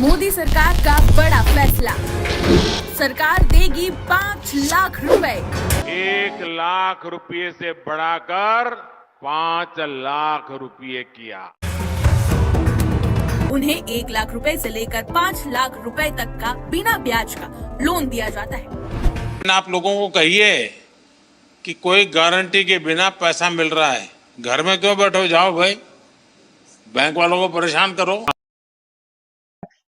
मोदी सरकार का बड़ा फैसला, सरकार देगी 5 लाख रुपए। 1 लाख रुपये से बढ़ाकर 5 लाख रुपये किया। उन्हें 1 लाख रुपए से लेकर 5 लाख रुपए तक का बिना ब्याज का लोन दिया जाता है। आप लोगों को कहिए कि कोई गारंटी के बिना पैसा मिल रहा है, घर में क्यों बैठो, जाओ भाई, बैंक वालों को परेशान करो।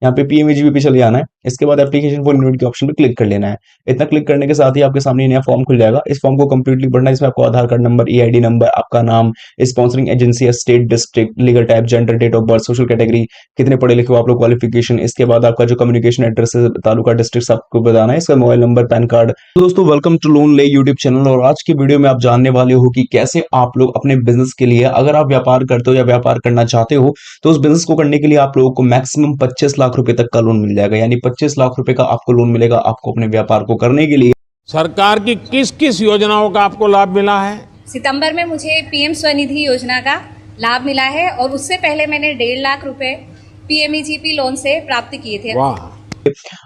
यहाँ पे पीएमएजीपी पे चले जाना है। इसके बाद एप्लीकेशन फॉर इन्वेस्टमेंट के ऑप्शन पे क्लिक कर लेना है। इतना क्लिक करने के साथ ही आपके सामने नया फॉर्म खुल जाएगा। इस फॉर्म को कंप्लीटली भरना है। इसमें आपको Aadhaar card number, EID number, आपका नाम, sponsoring agency, state, district, legal type, gender, date of birth, social category, कितने पढ़े लिखे हो आप लोग, क्वालिफिकेशन। इसके बाद आपका जो कम्युनिकेशन एड्रेस है, तालुका, डिस्ट्रिक्ट आपको बताना है। इसका मोबाइल नंबर, पैन कार्ड। तो दोस्तों वेलकम टू लोन ले यूट्यूब चैनल। और आज की वीडियो में आप जानने वाले हो कि कैसे आप लोग अपने बिजनेस के लिए, अगर आप व्यापार करते हो या व्यापार करना चाहते हो, तो उस बिजनेस को करने के लिए आप लोगों को मैक्सिमम 25 लाख रुपए तक का लोन मिल जाएगा। यानी 25 लाख रुपए का आपको लोन मिलेगा आपको अपने व्यापार को करने के लिए। सरकार की किस किस योजनाओं का आपको लाभ मिला है? सितंबर में मुझे पीएम स्वनिधि योजना का लाभ मिला है और उससे पहले मैंने 1.5 लाख रुपए पीएमईजीपी लोन से प्राप्त किए थे। वाह।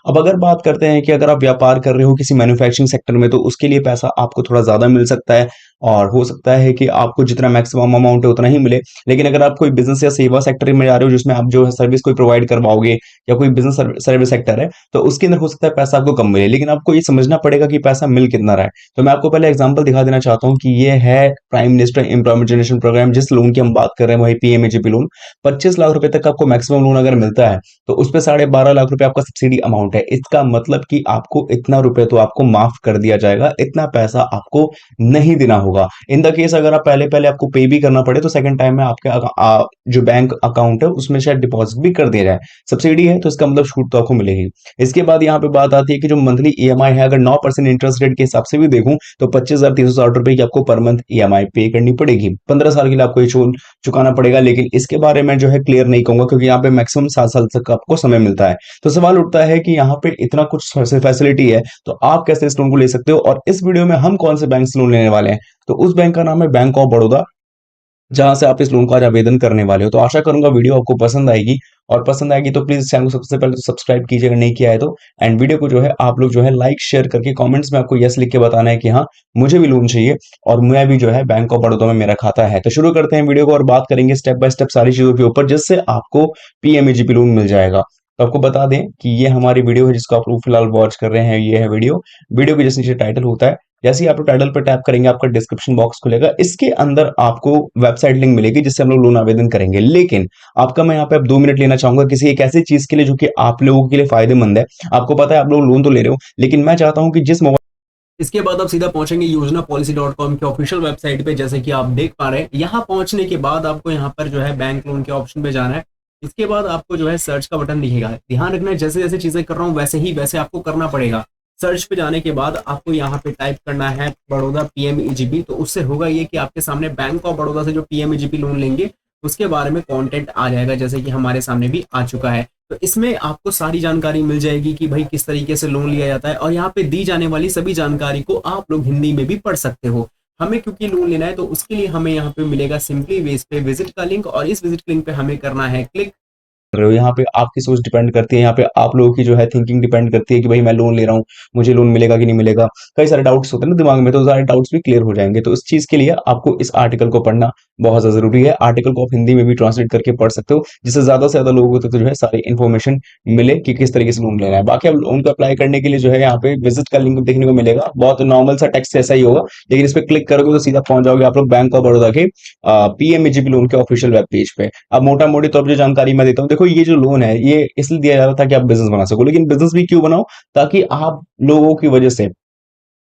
अब अगर बात करते हैं कि अगर आप व्यापार कर रहे हो किसी मैन्युफैक्चरिंग सेक्टर में, तो उसके लिए पैसा आपको थोड़ा ज्यादा मिल सकता है और हो सकता है कि आपको जितना मैक्सिमम अमाउंट है उतना ही मिले। लेकिन अगर आप कोई बिजनेस या सेवा सेक्टर में जा रहे हो जिसमें आप जो है सर्विस कोई प्रोवाइड करवाओगे या कोई बिजनेस सर्विस सेक्टर है, तो उसके अंदर हो सकता है पैसा आपको कम मिले। लेकिन आपको ये समझना पड़ेगा कि पैसा मिल कितना रहा है। तो मैं आपको पहले एग्जाम्पल दिखा देना चाहता हूँ कि ये है prime minister employment generation programme. जिस लोन की हम बात कर रहे हैं वही पीएमएजीपी लोन। 25 लाख रुपए तक आपको मैक्सिमम लोन अगर मिलता है तो उस पर 12.5 लाख रुपए आपका सब्सिडी अमाउंट है। इसका मतलब कि आपको इतना रुपए तो आपको माफ कर दिया जाएगा, इतना पैसा आपको नहीं देना होगा। इन द केस अगर आप पहले आपको पे भी करना पड़े तो सेकंड टाइम में आपके जो बैंक अकाउंट है उसमें शायद डिपॉजिट भी कर दिया जाए। सब्सिडी है तो इसका मतलब छूट तो आपको मिलेगी। इसके बाद यहाँ पे बात आती है कि जो मंथली ईएमआई है, अगर 9% इंटरेस्ट रेट के हिसाब से भी देखूं तो 25,360 रुपए की आपको पर मंथ ईएमआई पे करनी पड़ेगी। 15 साल के लिए आपको ये चुकाना पड़ेगा। लेकिन इसके बारे में जो है क्लियर नहीं कहूंगा क्योंकि यहाँ पे मैक्सिमम 7 साल तक आपको समय मिलता है। तो सवाल उठता है कि यहाँ पे इतना कुछ फैसिलिटी है तो आप कैसे इस लोन को ले सकते हो। और इस वीडियो में हम कौन से बैंक से लोन लेने वाले हैं, तो उस बैंक का नाम है बैंक ऑफ बड़ौदा, जहां से आप इस लोन का आज आवेदन करने वाले हो। तो आशा करूंगा वीडियो आपको पसंद आएगी और पसंद आएगी तो प्लीज चैनल को सबसे पहले तो सब्सक्राइब कीजिएगा नहीं किया है तो। एंड वीडियो को जो है आप लोग जो है लाइक शेयर करके कमेंट्स में आपको यस लिख के बताना है कि हाँ मुझे भी लोन चाहिए और मैं भी जो है बैंक ऑफ बड़ौदा में मेरा खाता है। तो शुरू करते हैं वीडियो को और बात करेंगे स्टेप बाय स्टेप सारी चीजों के ऊपर जिससे आपको पीएमएजीपी लोन मिल जाएगा। तो आपको बता दें कि ये हमारी वीडियो है जिसको आप लोग फिलहाल वॉच कर रहे हैं। ये है वीडियो के जैसे नीचे टाइटल होता है, जैसे ही आप टाइटल पर टैप करेंगे आपका डिस्क्रिप्शन बॉक्स खुलेगा। इसके अंदर आपको वेबसाइट लिंक मिलेगी जिससे हम लोग लोन आवेदन करेंगे। लेकिन आपका मैं यहाँ पे अब 2 मिनट लेना चाहूंगा किसी एक ऐसी चीज के लिए जो कि आप लोगों के लिए फायदेमंद है। आपको पता है आप लोग लोन तो ले रहे हो, लेकिन मैं चाहता हूं कि जिस मोबाइल इसके बाद आप सीधा पहुंचेंगे योजनापॉलिसी.com के ऑफिशियल वेबसाइट पे, जैसे कि आप देख पा रहे हैं। यहाँ पहुंचने के बाद आपको यहाँ पर जो है बैंक लोन के ऑप्शन पे जाना है। इसके बाद आपको जो है सर्च का बटन दिखेगा। ध्यान रखना है जैसे जैसे चीजें कर रहा हूँ वैसे आपको करना पड़ेगा। सर्च पे जाने के बाद आपको यहाँ पे टाइप करना है बड़ौदा पीएमईजीपी। तो उससे होगा ये कि आपके सामने बैंक ऑफ बड़ौदा से जो पीएमईजीपी लोन लेंगे उसके बारे में कंटेंट आ जाएगा, जैसे कि हमारे सामने भी आ चुका है। तो इसमें आपको सारी जानकारी मिल जाएगी कि भाई किस तरीके से लोन लिया जाता है और यहाँ पे दी जाने वाली सभी जानकारी को आप लोग हिंदी में भी पढ़ सकते हो। हमें क्योंकि लोन लेना है तो उसके लिए हमें यहाँ पे मिलेगा सिंपली वे इस पे विजिट का लिंक और इस विजिट लिंक पे हमें करना है क्लिक। रहे हो। यहाँ पे आपकी सोच डिपेंड करती है, यहाँ पे आप लोगों की जो है थिंकिंग डिपेंड करती है कि भाई मैं लोन ले रहा हूँ, मुझे लोन मिलेगा कि नहीं मिलेगा। कई सारे डाउट्स होते हैं ना दिमाग में, तो सारे डाउट्स भी क्लियर हो जाएंगे। तो इस चीज के लिए आपको इस आर्टिकल को पढ़ना बहुत ज्यादा जरूरी है। आर्टिकल को आप हिंदी में भी ट्रांसलेट करके पढ़ सकते हो जिससे ज्यादा से ज्यादा लोगों तक तो जो है सारी इन्फॉर्मेशन मिले कि किस तरीके से लोन लेना है। बाकी आप लोन को अप्लाई करने के लिए जो है यहाँ पे विजिट का लिंक देखने को मिलेगा। बहुत नॉर्मल सा टेक्स्ट जैसा ही होगा, लेकिन इस पर क्लिक करोगे तो सीधा पहुंच जाओगे आप लोग बैंक ऑफ बड़ौदा के पीएमएजीपी लोन के ऑफिशियल वेब पेज पे। अब मोटा मोटी तो अब जो जानकारी मैं देता हूँ, देखो ये जो लोन है ये इसलिए दिया जा रहा था कि आप बिजनेस बना सको। लेकिन बिजनेस भी क्यों बनाओ, ताकि आप लोगों की वजह से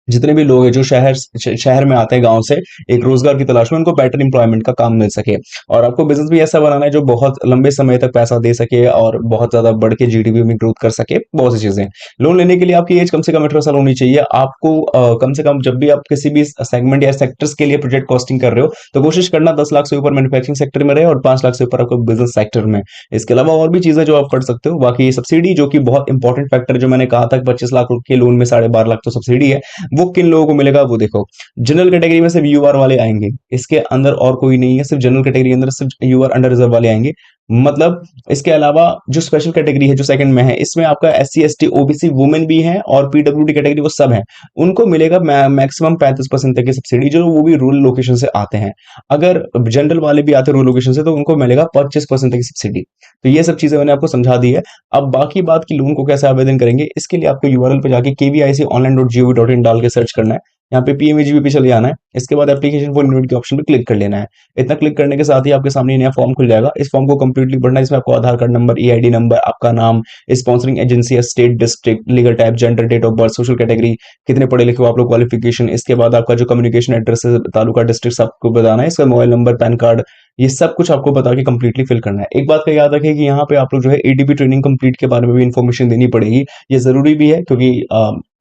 जितने भी लोग हैं जो शहर में आते हैं गांव से एक रोजगार की तलाश में, उनको बेटर इंप्लॉयमेंट का काम मिल सके। और आपको बिजनेस भी ऐसा बनाना है जो बहुत लंबे समय तक पैसा दे सके और बहुत ज्यादा बढ़ के जीडीपी में ग्रोथ कर सके, बहुत सी चीजें। लोन लेने के लिए आपकी एज कम से कम 18 साल होनी चाहिए। आपको कम से कम जब भी आप किसी भी सेगमेंट या सेक्टर्स के लिए प्रोजेक्ट कॉस्टिंग कर रहे हो तो कोशिश करना 10 लाख से ऊपर मैन्युफैक्चरिंग सेक्टर में रहे और 5 लाख से ऊपर आपको बिजनेस सेक्टर में। इसके अलावा और भी चीजें जो आप पढ़ सकते हो। बाकी सब्सिडी जो कि बहुत इंपॉर्टेंट फैक्टर, जो मैंने कहा था 25 लाख के लोन में 12.5 लाख तो सब्सिडी है, वो किन लोगों को मिलेगा वो देखो। जनरल कैटेगरी में सिर्फ यूआर वाले आएंगे, इसके अंदर और कोई नहीं है। सिर्फ जनरल कैटेगरी के अंदर सिर्फ यूआर अंडर रिजर्व वाले आएंगे। मतलब इसके अलावा जो स्पेशल कैटेगरी है जो सेकंड में है, इसमें आपका SC ST OBC वुमेन भी है और PWD कैटेगरी वो सब है, उनको मिलेगा मैक्सिमम 35% तक की सब्सिडी, जो वो भी रूरल लोकेशन से आते हैं। अगर जनरल वाले भी आते हैं रूरल लोकेशन से तो उनको मिलेगा 25% तक की सब्सिडी। तो ये सब चीजें मैंने आपको समझा दी है। अब बाकी बात की लोन को कैसे आवेदन करेंगे, इसके लिए आपको URL पे जाके kviconline.gov.in डाल के सर्च करना है, यहाँ पे PMAGP पे चले जाना है, इसके बाद एप्लीकेशन फॉर इन्वेट के ऑप्शन पे क्लिक कर लेना है। इतना क्लिक करने के साथ ही आपके सामने नया फॉर्म खुल जाएगा। इस फॉर्म को कंप्लीटली भरना है, इसमें आपको Aadhaar card number, EID number, आपका नाम, sponsoring agency, state, district, legal type, gender, date of birth, social category, कितने पढ़े लिखे हो आप लोग, क्वालिफिकेशन, इसके बाद आपका जो कम्युनिकेशन एड्रेस है, तालुका, डिस्ट्रिक्ट आपको बताना है, इसका मोबाइल नंबर, पैन कार्ड, ये सब कुछ आपको बता के कंप्लीटली फिल करना है। एक बात का याद रखें कि यहाँ पे आप लोग जो है ADP ट्रेनिंग कंप्लीट के बारे में भी इन्फॉर्मेशन देनी पड़ेगी। ये जरूरी भी है क्योंकि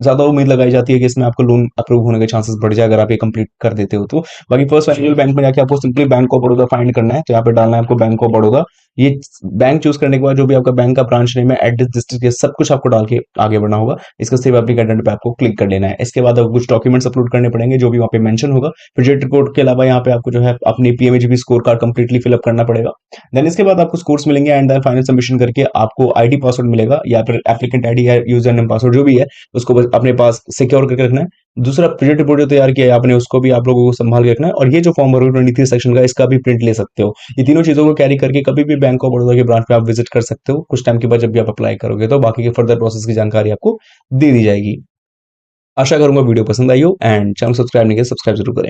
ज्यादा उम्मीद लगाई जाती है कि इसमें आपको लोन अप्रूव होने के चांसेस बढ़ जाए अगर आप ये कंप्लीट कर देते हो तो। बाकी फर्स्ट फाइनेंशियल बैंक में जाके आपको simply bank of Baroda find करना है, तो यहाँ पे डालना है आपको बैंक ऑफ बड़ौदा। ये बैंक चूज करने के बाद जो भी आपका बैंक का ब्रांच नेम है, एड्रेस, डिस्ट्रिक्ट, ये सब कुछ आपको डाल के आगे बढ़ना होगा। इसका सेव एप्लीकेशन पे आपको क्लिक कर लेना है। इसके बाद आपको कुछ डॉक्यूमेंट्स अपलोड करने पड़ेंगे जो भी वहाँ पे मेंशन होगा। प्रोजेक्ट रिपोर्ट के अलावा यहाँ पे आपको जो है अपनी PMAGP score card completely fill up करना पड़ेगा। देन इसके बाद आपको स्कोर्स मिलेंगे एंड देन फाइनल सबमिशन करके आपको ID पासवर्ड मिलेगा या फिर एप्लीकेंट ID या यूजर नेम पासवर्ड जो भी है उसको बस अपने पास सिक्योर करके रखना है। दूसरा प्रोजेक्ट रिपोर्ट जो तैयार किया है आपने उसको भी आप लोगों को संभाल के रखना है, और ये जो फॉर्म भरोगे 23 सेक्शन का इसका भी प्रिंट ले सकते हो। ये तीनों चीजों को कैरी करके कभी भी बैंक ऑफ बड़ौदा के ब्रांच पे आप विजिट कर सकते हो कुछ टाइम के बाद जब भी आप अप्लाई करोगे, तो बाकी के फर्दर प्रोसेस की जानकारी आपको दे दी जाएगी। आशा करूंगा वीडियो पसंद आई हो एंड चैनल सब्सक्राइब नहीं किया सब्सक्राइब जरूर करें।